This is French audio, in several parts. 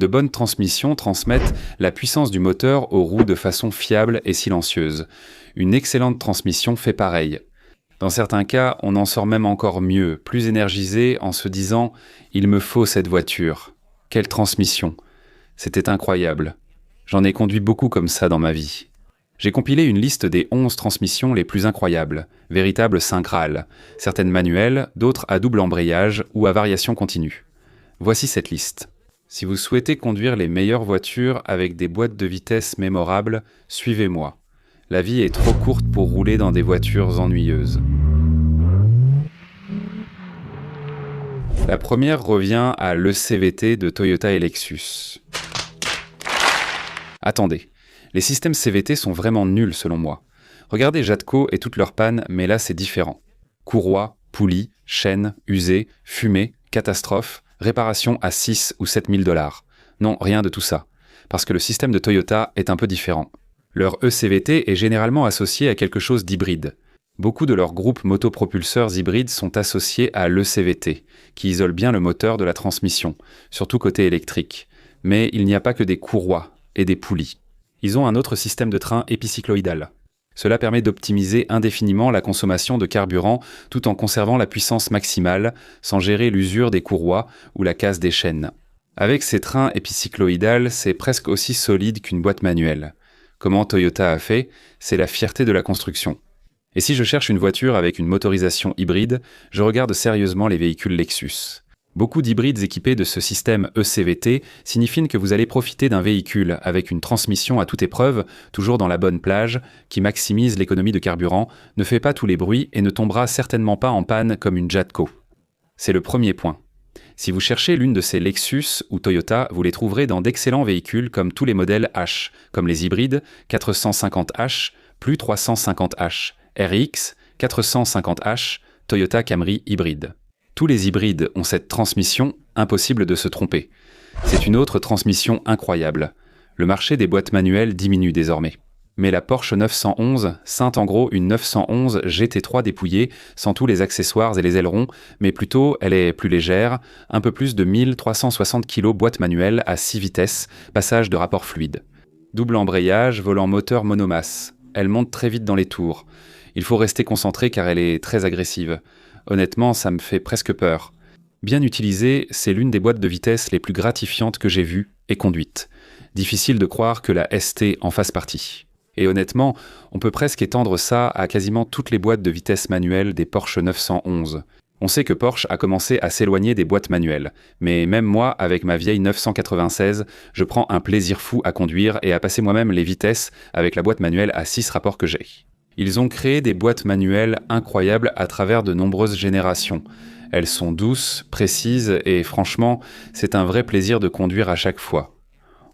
De bonnes transmissions transmettent la puissance du moteur aux roues de façon fiable et silencieuse. Une excellente transmission fait pareil. Dans certains cas, on en sort même encore mieux, plus énergisé en se disant « Il me faut cette voiture ». Quelle transmission! C'était incroyable. J'en ai conduit beaucoup comme ça dans ma vie. J'ai compilé une liste des 11 transmissions les plus incroyables, véritables saint Graal, certaines manuelles, d'autres à double embrayage ou à variation continue. Voici cette liste. Si vous souhaitez conduire les meilleures voitures avec des boîtes de vitesse mémorables, suivez-moi. La vie est trop courte pour rouler dans des voitures ennuyeuses. La première revient à l'ECVT de Toyota et Lexus. Attendez, les systèmes CVT sont vraiment nuls selon moi. Regardez Jatco et toutes leurs pannes, mais là c'est différent. Courroie, poulie, chaîne, usée, fumée, catastrophe, réparation à 6 ou 7 000 $. Non, rien de tout ça. Parce que le système de Toyota est un peu différent. Leur ECVT est généralement associé à quelque chose d'hybride. Beaucoup de leurs groupes motopropulseurs hybrides sont associés à l'ECVT, qui isole bien le moteur de la transmission, surtout côté électrique. Mais il n'y a pas que des courroies et des poulies. Ils ont un autre système de train épicycloïdal. Cela permet d'optimiser indéfiniment la consommation de carburant tout en conservant la puissance maximale, sans gérer l'usure des courroies ou la casse des chaînes. Avec ces trains épicycloïdales, c'est presque aussi solide qu'une boîte manuelle. Comment Toyota a fait, c'est la fierté de la construction. Et si je cherche une voiture avec une motorisation hybride, je regarde sérieusement les véhicules Lexus. Beaucoup d'hybrides équipés de ce système ECVT signifient que vous allez profiter d'un véhicule avec une transmission à toute épreuve, toujours dans la bonne plage, qui maximise l'économie de carburant, ne fait pas tous les bruits et ne tombera certainement pas en panne comme une Jatco. C'est le premier point. Si vous cherchez l'une de ces Lexus ou Toyota, vous les trouverez dans d'excellents véhicules comme tous les modèles H, comme les hybrides 450H, plus 350H, RX, 450H, Toyota Camry hybride. Tous les hybrides ont cette transmission, impossible de se tromper. C'est une autre transmission incroyable. Le marché des boîtes manuelles diminue désormais. Mais la Porsche 911 ceint en gros une 911 GT3 dépouillée, sans tous les accessoires et les ailerons, mais plutôt elle est plus légère, un peu plus de 1360 kg boîte manuelle à 6 vitesses, passage de rapport fluide. Double embrayage, volant moteur monomasse. Elle monte très vite dans les tours. Il faut rester concentré car elle est très agressive. Honnêtement, ça me fait presque peur. Bien utilisée, c'est l'une des boîtes de vitesse les plus gratifiantes que j'ai vues et conduites. Difficile de croire que la ST en fasse partie. Et honnêtement, on peut presque étendre ça à quasiment toutes les boîtes de vitesse manuelles des Porsche 911. On sait que Porsche a commencé à s'éloigner des boîtes manuelles, mais même moi, avec ma vieille 996, je prends un plaisir fou à conduire et à passer moi-même les vitesses avec la boîte manuelle à 6 rapports que j'ai. Ils ont créé des boîtes manuelles incroyables à travers de nombreuses générations. Elles sont douces, précises et franchement, c'est un vrai plaisir de conduire à chaque fois.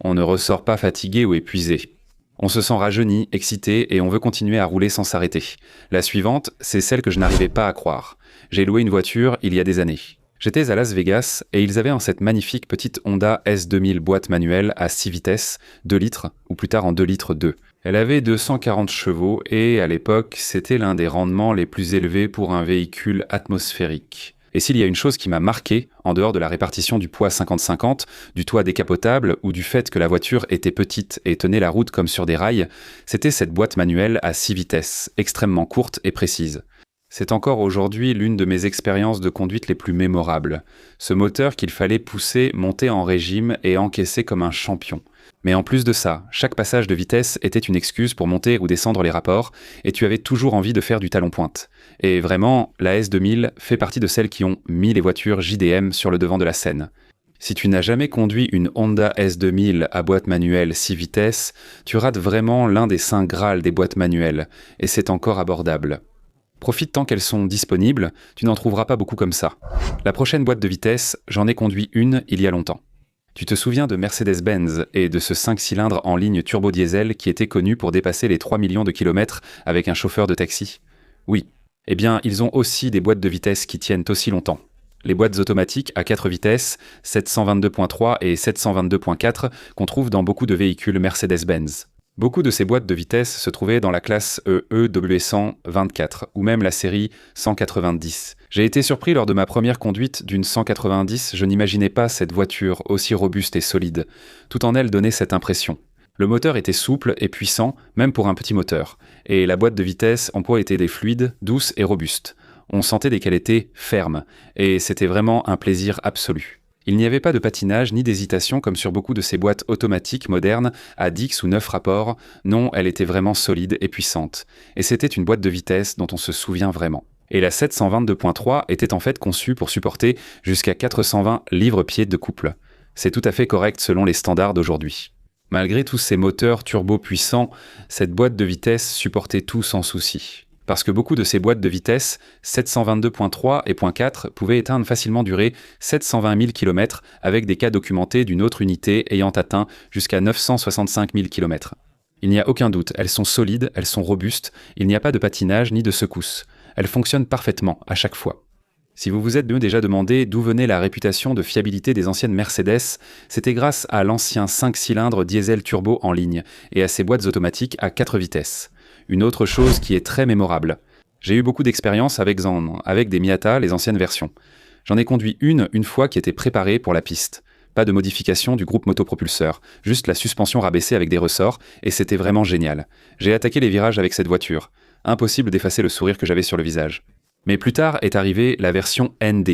On ne ressort pas fatigué ou épuisé. On se sent rajeuni, excité et on veut continuer à rouler sans s'arrêter. La suivante, c'est celle que je n'arrivais pas à croire. J'ai loué une voiture il y a des années. J'étais à Las Vegas et ils avaient cette magnifique petite Honda S2000 boîte manuelle à 6 vitesses, 2 litres ou plus tard en 2 litres 2. Elle avait 240 chevaux et à l'époque, c'était l'un des rendements les plus élevés pour un véhicule atmosphérique. Et s'il y a une chose qui m'a marqué, en dehors de la répartition du poids 50-50, du toit décapotable ou du fait que la voiture était petite et tenait la route comme sur des rails, c'était cette boîte manuelle à 6 vitesses, extrêmement courte et précise. C'est encore aujourd'hui l'une de mes expériences de conduite les plus mémorables. Ce moteur qu'il fallait pousser, monter en régime et encaisser comme un champion. Mais en plus de ça, chaque passage de vitesse était une excuse pour monter ou descendre les rapports, et tu avais toujours envie de faire du talon-pointe. Et vraiment, la S2000 fait partie de celles qui ont mis les voitures JDM sur le devant de la scène. Si tu n'as jamais conduit une Honda S2000 à boîte manuelle 6 vitesses, tu rates vraiment l'un des saints Graal des boîtes manuelles, et c'est encore abordable. Profite tant qu'elles sont disponibles, tu n'en trouveras pas beaucoup comme ça. La prochaine boîte de vitesse, j'en ai conduit une il y a longtemps. Tu te souviens de Mercedes-Benz et de ce 5 cylindres en ligne turbo-diesel qui était connu pour dépasser les 3 millions de kilomètres avec un chauffeur de taxi? Oui. Eh bien, ils ont aussi des boîtes de vitesse qui tiennent aussi longtemps. Les boîtes automatiques à 4 vitesses, 722.3 et 722.4 qu'on trouve dans beaucoup de véhicules Mercedes-Benz. Beaucoup de ces boîtes de vitesse se trouvaient dans la classe EEW124 ou même la série 190. J'ai été surpris lors de ma première conduite d'une 190, je n'imaginais pas cette voiture aussi robuste et solide. Tout en elle donnait cette impression. Le moteur était souple et puissant, même pour un petit moteur, et la boîte de vitesse en poids était des fluides, douce et robuste. On sentait des qualités fermes, et c'était vraiment un plaisir absolu. Il n'y avait pas de patinage ni d'hésitation comme sur beaucoup de ces boîtes automatiques modernes à 10 ou 9 rapports. Non, elle était vraiment solide et puissante. Et c'était une boîte de vitesse dont on se souvient vraiment. Et la 722.3 était en fait conçue pour supporter jusqu'à 420 livres-pieds de couple. C'est tout à fait correct selon les standards d'aujourd'hui. Malgré tous ces moteurs turbo puissants, cette boîte de vitesse supportait tout sans souci. Parce que beaucoup de ces boîtes de vitesse, 722.3 et .4, pouvaient éteindre facilement durer 720 000 km avec des cas documentés d'une autre unité ayant atteint jusqu'à 965 000 km. Il n'y a aucun doute, elles sont solides, elles sont robustes, il n'y a pas de patinage ni de secousse. Elles fonctionnent parfaitement, à chaque fois. Si vous vous êtes déjà demandé d'où venait la réputation de fiabilité des anciennes Mercedes, c'était grâce à l'ancien 5 cylindres diesel turbo en ligne et à ses boîtes automatiques à 4 vitesses. Une autre chose qui est très mémorable. J'ai eu beaucoup d'expérience avec des Miata, les anciennes versions. J'en ai conduit une fois qui était préparée pour la piste. Pas de modification du groupe motopropulseur, juste la suspension rabaissée avec des ressorts, et c'était vraiment génial. J'ai attaqué les virages avec cette voiture. Impossible d'effacer le sourire que j'avais sur le visage. Mais plus tard est arrivée la version ND,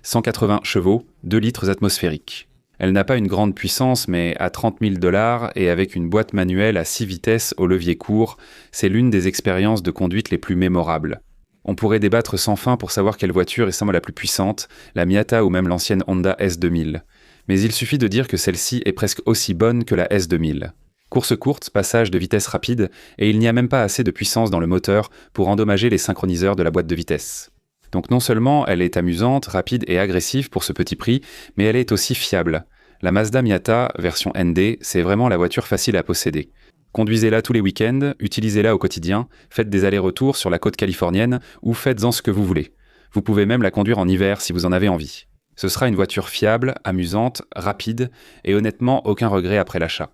180 chevaux, 2 litres atmosphériques. Elle n'a pas une grande puissance, mais à 30 000 $ et avec une boîte manuelle à 6 vitesses au levier court, c'est l'une des expériences de conduite les plus mémorables. On pourrait débattre sans fin pour savoir quelle voiture est sans moi la plus puissante, la Miata ou même l'ancienne Honda S2000. Mais il suffit de dire que celle-ci est presque aussi bonne que la S2000. Course courte, passage de vitesse rapide, et il n'y a même pas assez de puissance dans le moteur pour endommager les synchroniseurs de la boîte de vitesse. Donc non seulement elle est amusante, rapide et agressive pour ce petit prix, mais elle est aussi fiable. La Mazda Miata, version ND, c'est vraiment la voiture facile à posséder. Conduisez-la tous les week-ends, utilisez-la au quotidien, faites des allers-retours sur la côte californienne ou faites-en ce que vous voulez. Vous pouvez même la conduire en hiver si vous en avez envie. Ce sera une voiture fiable, amusante, rapide et honnêtement aucun regret après l'achat.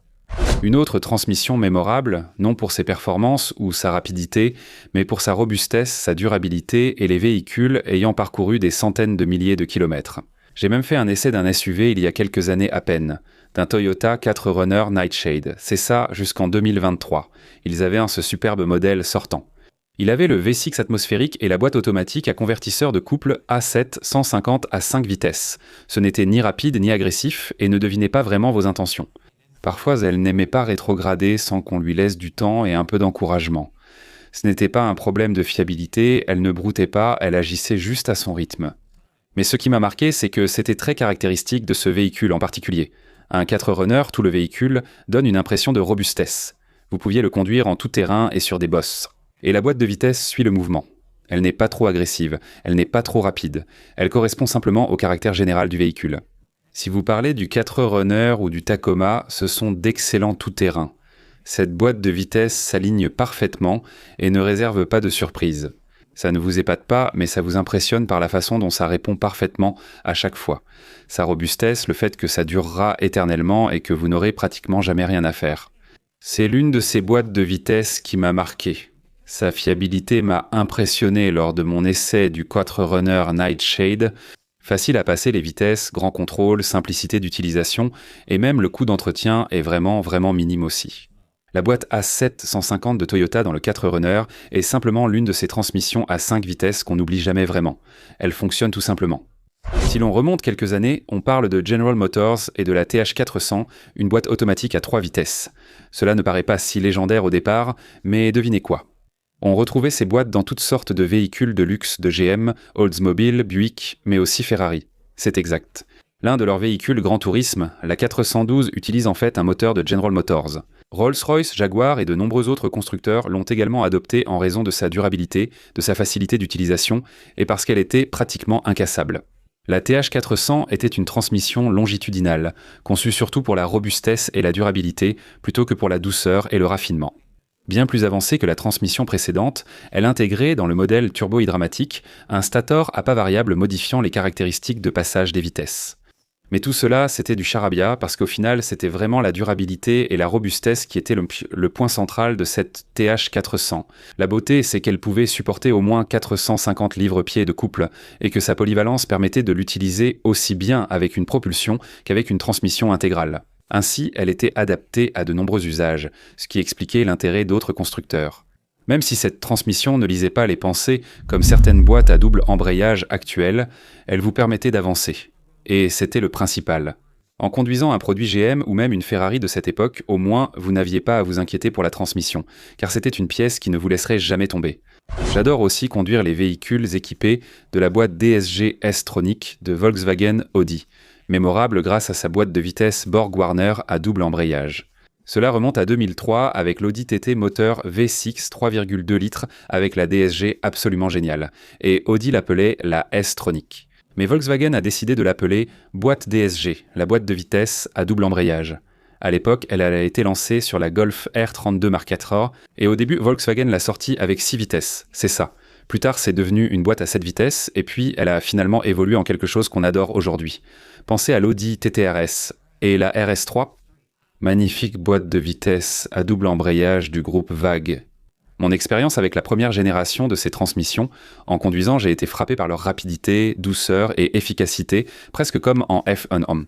Une autre transmission mémorable, non pour ses performances ou sa rapidité, mais pour sa robustesse, sa durabilité et les véhicules ayant parcouru des centaines de milliers de kilomètres. J'ai même fait un essai d'un SUV il y a quelques années à peine, d'un Toyota 4Runner Nightshade. C'est ça jusqu'en 2023. Ils avaient ce superbe modèle sortant. Il avait le V6 atmosphérique et la boîte automatique à convertisseur de couple A7 150 à 5 vitesses. Ce n'était ni rapide ni agressif et ne devinait pas vraiment vos intentions. Parfois, elle n'aimait pas rétrograder sans qu'on lui laisse du temps et un peu d'encouragement. Ce n'était pas un problème de fiabilité, elle ne broutait pas, elle agissait juste à son rythme. Mais ce qui m'a marqué, c'est que c'était très caractéristique de ce véhicule en particulier. Un 4Runner, tout le véhicule, donne une impression de robustesse. Vous pouviez le conduire en tout terrain et sur des bosses. Et la boîte de vitesse suit le mouvement. Elle n'est pas trop agressive, elle n'est pas trop rapide. Elle correspond simplement au caractère général du véhicule. Si vous parlez du 4Runner ou du Tacoma, ce sont d'excellents tout-terrain. Cette boîte de vitesse s'aligne parfaitement et ne réserve pas de surprises. Ça ne vous épate pas, mais ça vous impressionne par la façon dont ça répond parfaitement à chaque fois. Sa robustesse, le fait que ça durera éternellement et que vous n'aurez pratiquement jamais rien à faire. C'est l'une de ces boîtes de vitesse qui m'a marqué. Sa fiabilité m'a impressionné lors de mon essai du 4Runner Nightshade. Facile à passer les vitesses, grand contrôle, simplicité d'utilisation, et même le coût d'entretien est vraiment minime aussi. La boîte A7 150 de Toyota dans le 4Runner est simplement l'une de ces transmissions à 5 vitesses qu'on n'oublie jamais vraiment. Elle fonctionne tout simplement. Si l'on remonte quelques années, on parle de General Motors et de la TH400, une boîte automatique à 3 vitesses. Cela ne paraît pas si légendaire au départ, mais devinez quoi ? On retrouvait ces boîtes dans toutes sortes de véhicules de luxe de GM, Oldsmobile, Buick, mais aussi Ferrari. C'est exact. L'un de leurs véhicules grand tourisme, la 412, utilise en fait un moteur de General Motors. Rolls-Royce, Jaguar et de nombreux autres constructeurs l'ont également adopté en raison de sa durabilité, de sa facilité d'utilisation et parce qu'elle était pratiquement incassable. La TH400 était une transmission longitudinale, conçue surtout pour la robustesse et la durabilité plutôt que pour la douceur et le raffinement. Bien plus avancée que la transmission précédente, elle intégrait dans le modèle turbo-hydramatique un stator à pas variable modifiant les caractéristiques de passage des vitesses. Mais tout cela, c'était du charabia, parce qu'au final, c'était vraiment la durabilité et la robustesse qui étaient le point central de cette TH400. La beauté, c'est qu'elle pouvait supporter au moins 450 livres-pieds de couple, et que sa polyvalence permettait de l'utiliser aussi bien avec une propulsion qu'avec une transmission intégrale. Ainsi, elle était adaptée à de nombreux usages, ce qui expliquait l'intérêt d'autres constructeurs. Même si cette transmission ne lisait pas les pensées, comme certaines boîtes à double embrayage actuelles, elle vous permettait d'avancer. Et c'était le principal. En conduisant un produit GM ou même une Ferrari de cette époque, au moins, vous n'aviez pas à vous inquiéter pour la transmission, car c'était une pièce qui ne vous laisserait jamais tomber. J'adore aussi conduire les véhicules équipés de la boîte DSG S-Tronic de Volkswagen Audi, mémorable grâce à sa boîte de vitesse Borg-Warner à double embrayage. Cela remonte à 2003 avec l'Audi TT moteur V6 3,2 litres avec la DSG absolument géniale, et Audi l'appelait la S-Tronic. Mais Volkswagen a décidé de l'appeler boîte DSG, la boîte de vitesse à double embrayage. À l'époque, elle a été lancée sur la Golf R32 Mark IV, et au début, Volkswagen l'a sortie avec 6 vitesses, c'est ça. Plus tard, c'est devenu une boîte à 7 vitesses, et puis elle a finalement évolué en quelque chose qu'on adore aujourd'hui. Pensez à l'Audi TT-RS et la RS3. Magnifique boîte de vitesse à double embrayage du groupe VAG. Mon expérience avec la première génération de ces transmissions, en conduisant, j'ai été frappé par leur rapidité, douceur et efficacité, presque comme en F1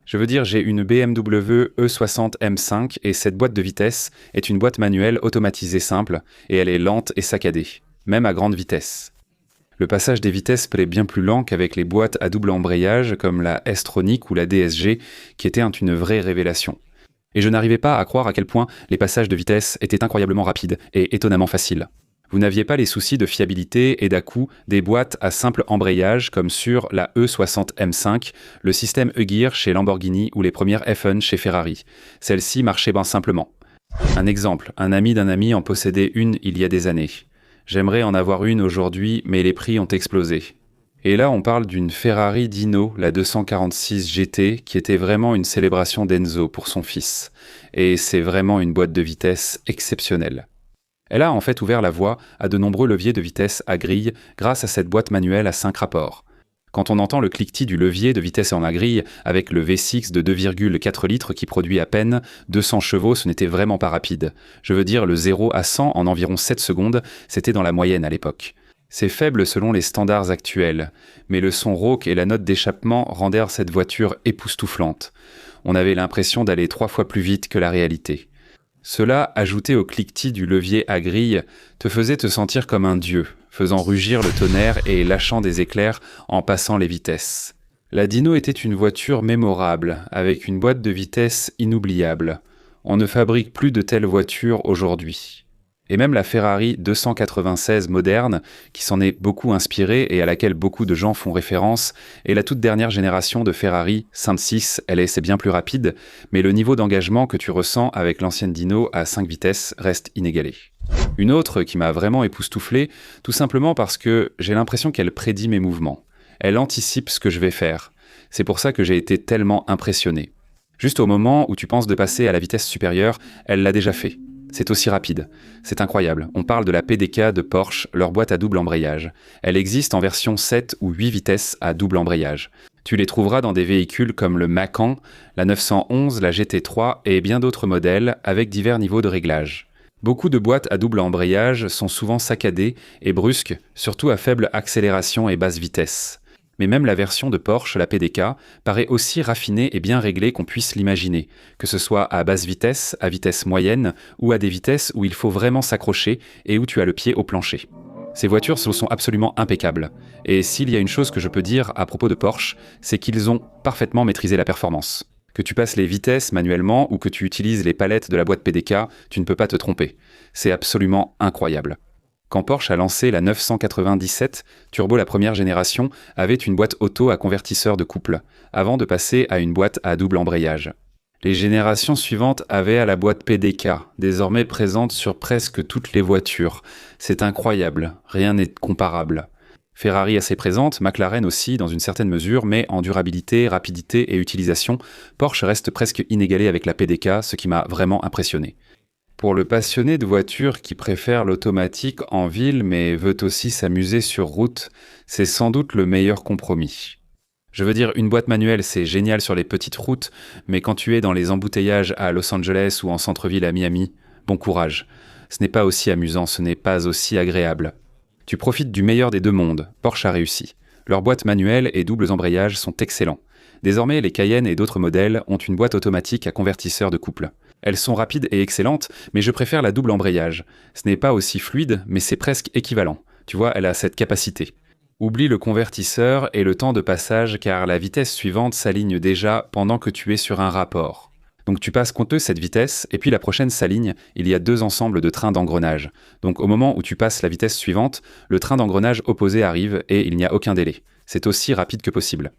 Je veux dire, j'ai une BMW E60 M5 et cette boîte de vitesse est une boîte manuelle automatisée simple et elle est lente et saccadée, même à grande vitesse. Le passage des vitesses plaît bien plus lent qu'avec les boîtes à double embrayage comme la S-Tronic ou la DSG qui étaient une vraie révélation. Et je n'arrivais pas à croire à quel point les passages de vitesse étaient incroyablement rapides et étonnamment faciles. Vous n'aviez pas les soucis de fiabilité et d'à-coup des boîtes à simple embrayage comme sur la E60 M5, le système E-Gear chez Lamborghini ou les premières F1 chez Ferrari. Celles-ci marchaient bien simplement. Un exemple, un ami d'un ami en possédait une il y a des années. J'aimerais en avoir une aujourd'hui, mais les prix ont explosé. Et là, on parle d'une Ferrari Dino, la 246 GT, qui était vraiment une célébration d'Enzo pour son fils. Et c'est vraiment une boîte de vitesse exceptionnelle. Elle a en fait ouvert la voie à de nombreux leviers de vitesse à grille grâce à cette boîte manuelle à 5 rapports. Quand on entend le cliquetis du levier de vitesse en grille avec le V6 de 2,4 litres qui produit à peine 200 chevaux, ce n'était vraiment pas rapide. Je veux dire, le 0 à 100 en environ 7 secondes, c'était dans la moyenne à l'époque. C'est faible selon les standards actuels, mais le son rauque et la note d'échappement rendèrent cette voiture époustouflante. On avait l'impression d'aller 3 fois plus vite que la réalité. Cela, ajouté au cliquetis du levier à grille, te faisait te sentir comme un dieu, faisant rugir le tonnerre et lâchant des éclairs en passant les vitesses. La Dino était une voiture mémorable, avec une boîte de vitesse inoubliable. On ne fabrique plus de telles voitures aujourd'hui. Et même la Ferrari 296 moderne, qui s'en est beaucoup inspirée et à laquelle beaucoup de gens font référence, est la toute dernière génération de Ferrari 5.6. C'est bien plus rapide, mais le niveau d'engagement que tu ressens avec l'ancienne Dino à 5 vitesses reste inégalé. Une autre qui m'a vraiment époustouflé, tout simplement parce que j'ai l'impression qu'elle prédit mes mouvements. Elle anticipe ce que je vais faire. C'est pour ça que j'ai été tellement impressionné. Juste au moment où tu penses de passer à la vitesse supérieure, elle l'a déjà fait. C'est aussi rapide. C'est incroyable. On parle de la PDK de Porsche, leur boîte à double embrayage. Elle existe en version 7 ou 8 vitesses à double embrayage. Tu les trouveras dans des véhicules comme le Macan, la 911, la GT3 et bien d'autres modèles avec divers niveaux de réglage. Beaucoup de boîtes à double embrayage sont souvent saccadées et brusques, surtout à faible accélération et basse vitesse. Mais même la version de Porsche, la PDK, paraît aussi raffinée et bien réglée qu'on puisse l'imaginer, que ce soit à basse vitesse, à vitesse moyenne, ou à des vitesses où il faut vraiment s'accrocher et où tu as le pied au plancher. Ces voitures sont absolument impeccables. Et s'il y a une chose que je peux dire à propos de Porsche, c'est qu'ils ont parfaitement maîtrisé la performance. Que tu passes les vitesses manuellement ou que tu utilises les palettes de la boîte PDK, tu ne peux pas te tromper. C'est absolument incroyable. Quand Porsche a lancé la 997, Turbo la première génération avait une boîte auto à convertisseur de couple, avant de passer à une boîte à double embrayage. Les générations suivantes avaient à la boîte PDK, désormais présente sur presque toutes les voitures. C'est incroyable, rien n'est comparable. Ferrari assez présente, McLaren aussi dans une certaine mesure, mais en durabilité, rapidité et utilisation, Porsche reste presque inégalé avec la PDK, ce qui m'a vraiment impressionné. Pour le passionné de voitures qui préfère l'automatique en ville mais veut aussi s'amuser sur route, c'est sans doute le meilleur compromis. Je veux dire, une boîte manuelle, c'est génial sur les petites routes, mais quand tu es dans les embouteillages à Los Angeles ou en centre-ville à Miami, bon courage. Ce n'est pas aussi amusant, ce n'est pas aussi agréable. Tu profites du meilleur des deux mondes, Porsche a réussi. Leurs boîtes manuelles et doubles embrayages sont excellents. Désormais, les Cayenne et d'autres modèles ont une boîte automatique à convertisseur de couple. Elles sont rapides et excellentes, mais je préfère la double embrayage. Ce n'est pas aussi fluide, mais c'est presque équivalent. Tu vois, elle a cette capacité. Oublie le convertisseur et le temps de passage car la vitesse suivante s'aligne déjà pendant que tu es sur un rapport. Donc tu passes compteux cette vitesse et puis la prochaine s'aligne, il y a deux ensembles de trains d'engrenage. Donc au moment où tu passes la vitesse suivante, le train d'engrenage opposé arrive et il n'y a aucun délai. C'est aussi rapide que possible.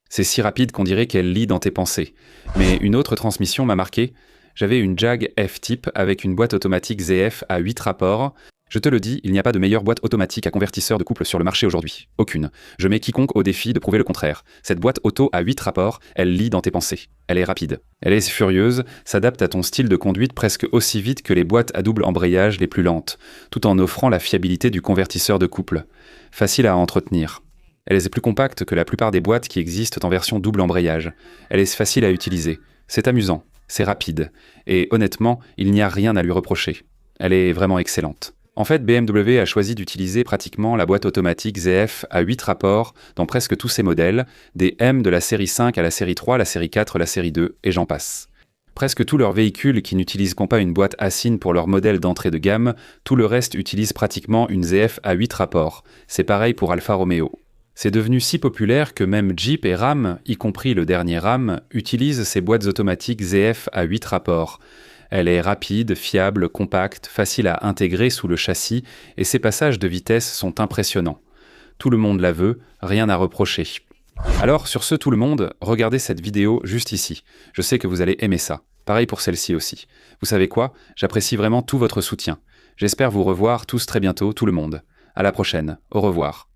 C'est si rapide qu'on dirait qu'elle lit dans tes pensées. Mais une autre transmission m'a marqué. J'avais une Jag F-Type avec une boîte automatique ZF à 8 rapports. Je te le dis, il n'y a pas de meilleure boîte automatique à convertisseur de couple sur le marché aujourd'hui. Aucune. Je mets quiconque au défi de prouver le contraire. Cette boîte auto à 8 rapports, elle lit dans tes pensées. Elle est rapide. Elle est furieuse, s'adapte à ton style de conduite presque aussi vite que les boîtes à double embrayage les plus lentes, tout en offrant la fiabilité du convertisseur de couple. Facile à entretenir. Elle est plus compacte que la plupart des boîtes qui existent en version double embrayage. Elle est facile à utiliser. C'est amusant. C'est rapide. Et honnêtement, il n'y a rien à lui reprocher. Elle est vraiment excellente. En fait, BMW a choisi d'utiliser pratiquement la boîte automatique ZF à 8 rapports dans presque tous ses modèles, des M de la série 5 à la série 3, la série 4, la série 2, et j'en passe. Presque tous leurs véhicules qui n'utiliseront pas une boîte ASIN pour leur modèle d'entrée de gamme, tout le reste utilise pratiquement une ZF à 8 rapports. C'est pareil pour Alfa Romeo. C'est devenu si populaire que même Jeep et Ram, y compris le dernier Ram, utilisent ces boîtes automatiques ZF à 8 rapports. Elle est rapide, fiable, compacte, facile à intégrer sous le châssis et ses passages de vitesse sont impressionnants. Tout le monde la veut, rien à reprocher. Alors, sur ce tout le monde, regardez cette vidéo juste ici. Je sais que vous allez aimer ça. Pareil pour celle-ci aussi. Vous savez quoi? J'apprécie vraiment tout votre soutien. J'espère vous revoir tous très bientôt, tout le monde. À la prochaine. Au revoir.